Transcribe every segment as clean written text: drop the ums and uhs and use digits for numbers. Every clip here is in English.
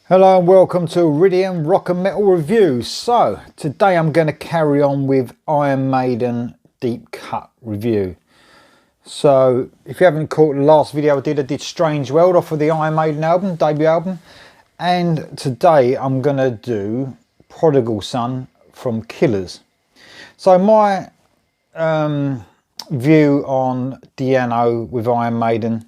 Hello and welcome to Iridium Rock and Metal Review. So today I'm going to carry on with Iron Maiden Deep Cut review. So if you haven't caught the last video I did Strange World off of the Iron Maiden album, debut album. And today I'm going to do Prodigal Son from Killers. So my view on Di'Anno with Iron Maiden.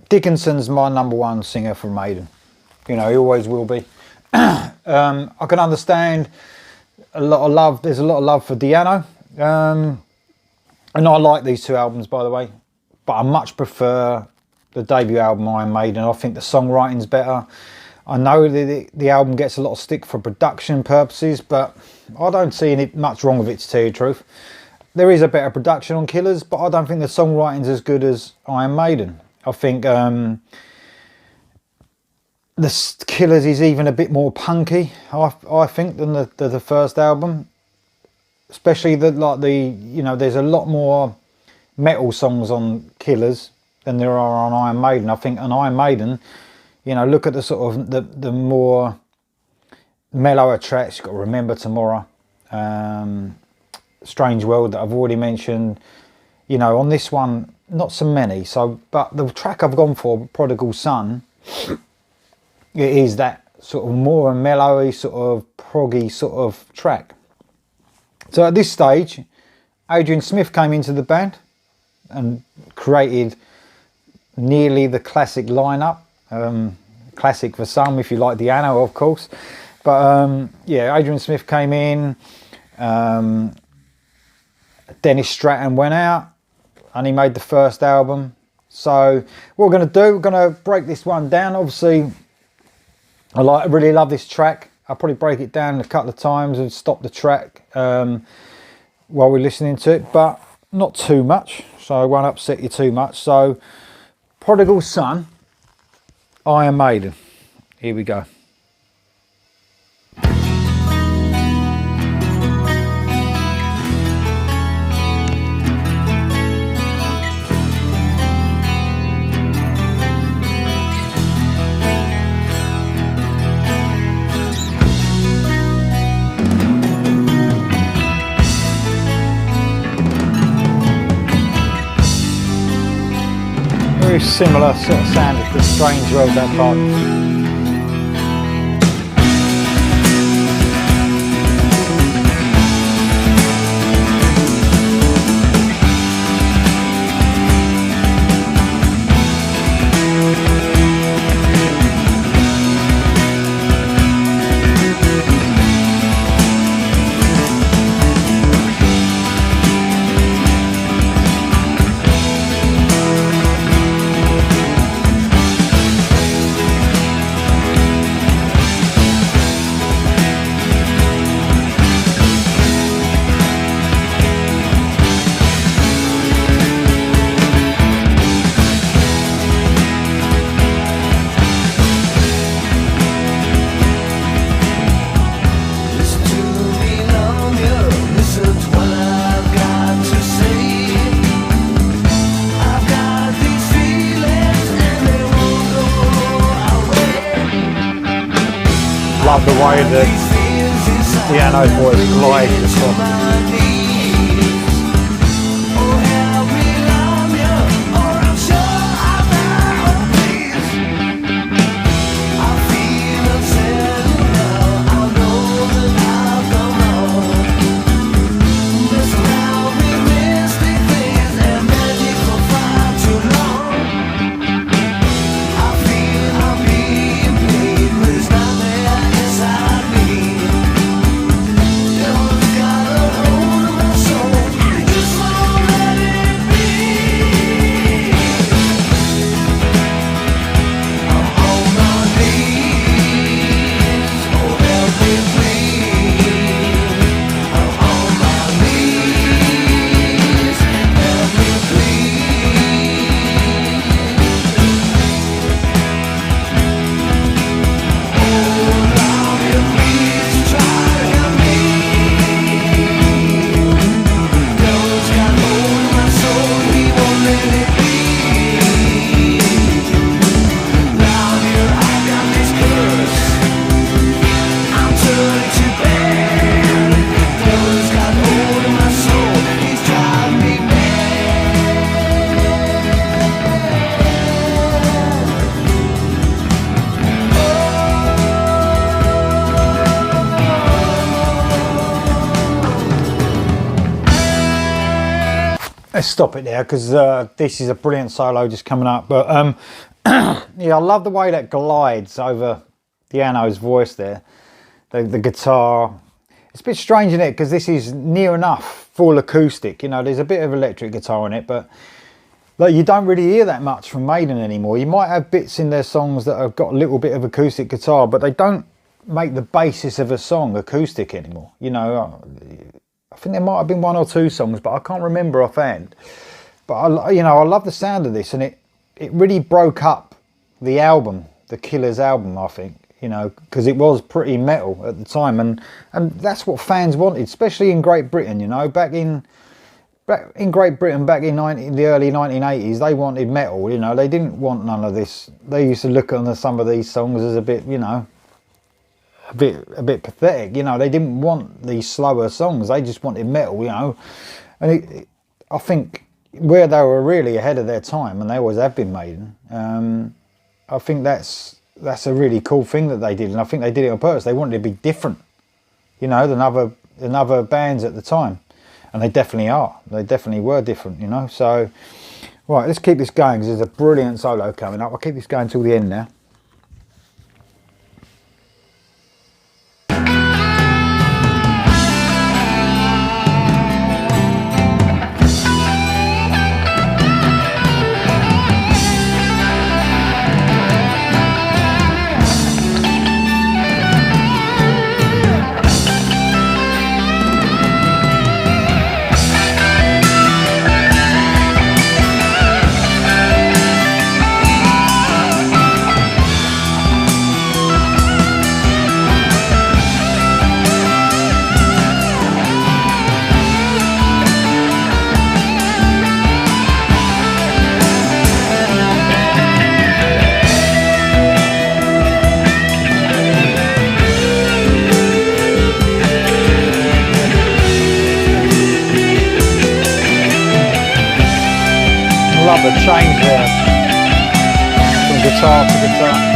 Dickinson's my #1 singer for Maiden. You know, he always will be. I can understand a lot of love. There's a lot of love for Di'Anno. And I like these two albums, by the way. But I much prefer the debut album, Iron Maiden. I think the songwriting's better. I know the album gets a lot of stick for production purposes, but I don't see much wrong with it, to tell you the truth. There is a better production on Killers, but I don't think the songwriting's as good as Iron Maiden. I think the Killers is even a bit more punky, I think, than the first album. Especially there's a lot more metal songs on Killers than there are on Iron Maiden. I think on Iron Maiden, you know, look at the sort of the more mellower tracks. You've got Remember Tomorrow, Strange World that I've already mentioned. You know, on this one, not so many. But the track I've gone for, Prodigal Son, it is that sort of more mellowy, sort of proggy sort of track. So at this stage, Adrian Smith came into the band and created nearly the classic lineup. Classic for some, if you like Di'Anno, of course. But yeah, Adrian Smith came in. Dennis Stratton went out. And he made the first album. So what we're going to do, we're going to break this one down. Obviously, I really love this track. I'll probably break it down a couple of times and stop the track while we're listening to it, but not too much, so I won't upset you too much. So Prodigal Son, Iron Maiden. Here we go. Very similar sort of sound as the Strange World, that part. Love the way that Di'Anno's voice glides across. let's stop it there, because this is a brilliant solo just coming up. But yeah, I love the way that glides over Di'Anno's voice there. The guitar, it's a bit strange in it, because this is near enough full acoustic. You know, there's a bit of electric guitar in it, but like, you don't really hear that much from Maiden anymore. You might have bits in their songs that have got a little bit of acoustic guitar, but they don't make the basis of a song acoustic anymore. You know, I think there might have been one or two songs, but I can't remember offhand. But you know, I love the sound of this, and it really broke up the album, the Killers album, I think. You know, because it was pretty metal at the time, and that's what fans wanted, especially in Great Britain. You know, back in Great Britain, back in the early 1980s, they wanted metal. You know, they didn't want none of this. They used to look on some of these songs as a bit, you know, a bit pathetic. You know, they didn't want these slower songs. They just wanted metal. You know, and I think where they were really ahead of their time, and they always have been, Maiden. I think that's a really cool thing that they did, and I think they did it on purpose. They wanted to be different, you know, than other bands at the time, and they definitely are. They definitely were different, you know. So, right, let's keep this going, because there's a brilliant solo coming up. I'll keep this going till the end now. Love the change there from guitar to guitar.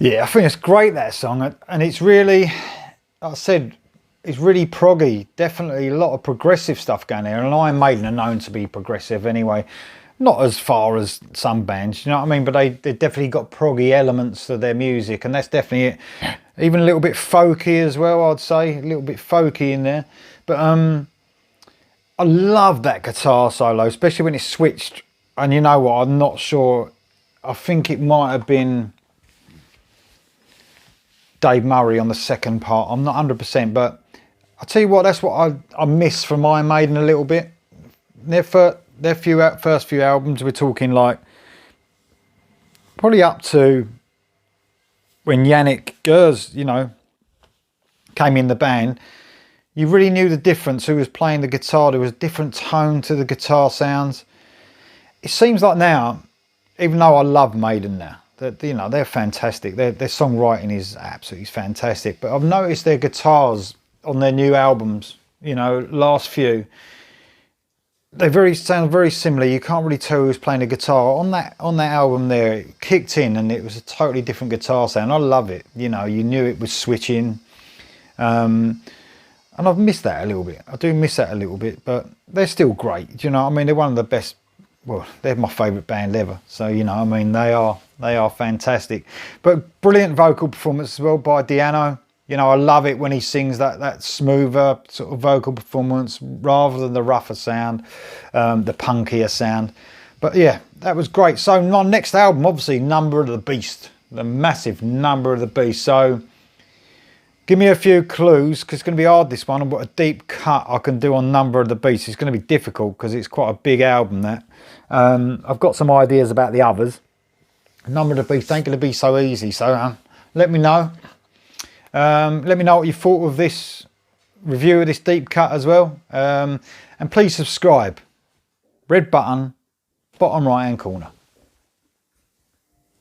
Yeah, I think it's great, that song, and it's really, like I said, it's really proggy. Definitely a lot of progressive stuff going there, and Iron Maiden are known to be progressive anyway. Not as far as some bands, you know what I mean? But they definitely got proggy elements to their music, and that's definitely it. Even a little bit folky as well, I'd say. A little bit folky in there. But I love that guitar solo, especially when it's switched. And you know what, I'm not sure. I think it might have been Dave Murray on the second part. I'm not 100%, but I'll tell you what, that's what I miss from Iron Maiden a little bit. Their first few albums, we're talking like probably up to when Yannick Gers, you know, came in the band. You really knew the difference who was playing the guitar. There was a different tone to the guitar sounds. It seems like now, even though I love Maiden now, that, you know, they're fantastic. Their songwriting is absolutely fantastic. But I've noticed their guitars on their new albums, you know, last few, they sound very similar. You can't really tell who's playing the guitar. On that album there, it kicked in and it was a totally different guitar sound. I love it. You know, you knew it was switching. And I've missed that a little bit. I do miss that a little bit, but they're still great. Do you know what I mean? They're one of the best. Well, they're my favourite band ever. So, you know, I mean, they are fantastic. But brilliant vocal performance as well by Di'Anno. You know, I love it when he sings that smoother sort of vocal performance rather than the rougher sound, the punkier sound. But yeah, that was great. So my next album, obviously, Number of the Beast, the massive Number of the Beast. So give me a few clues, because it's going to be hard, this one, and what a deep cut I can do on Number of the Beast. It's going to be difficult because it's quite a big album, that. I've got some ideas about the others. Number of the Beast ain't going to be so easy, so let me know. Let me know what you thought of this review of this deep cut as well. And please subscribe. Red button, bottom right hand corner.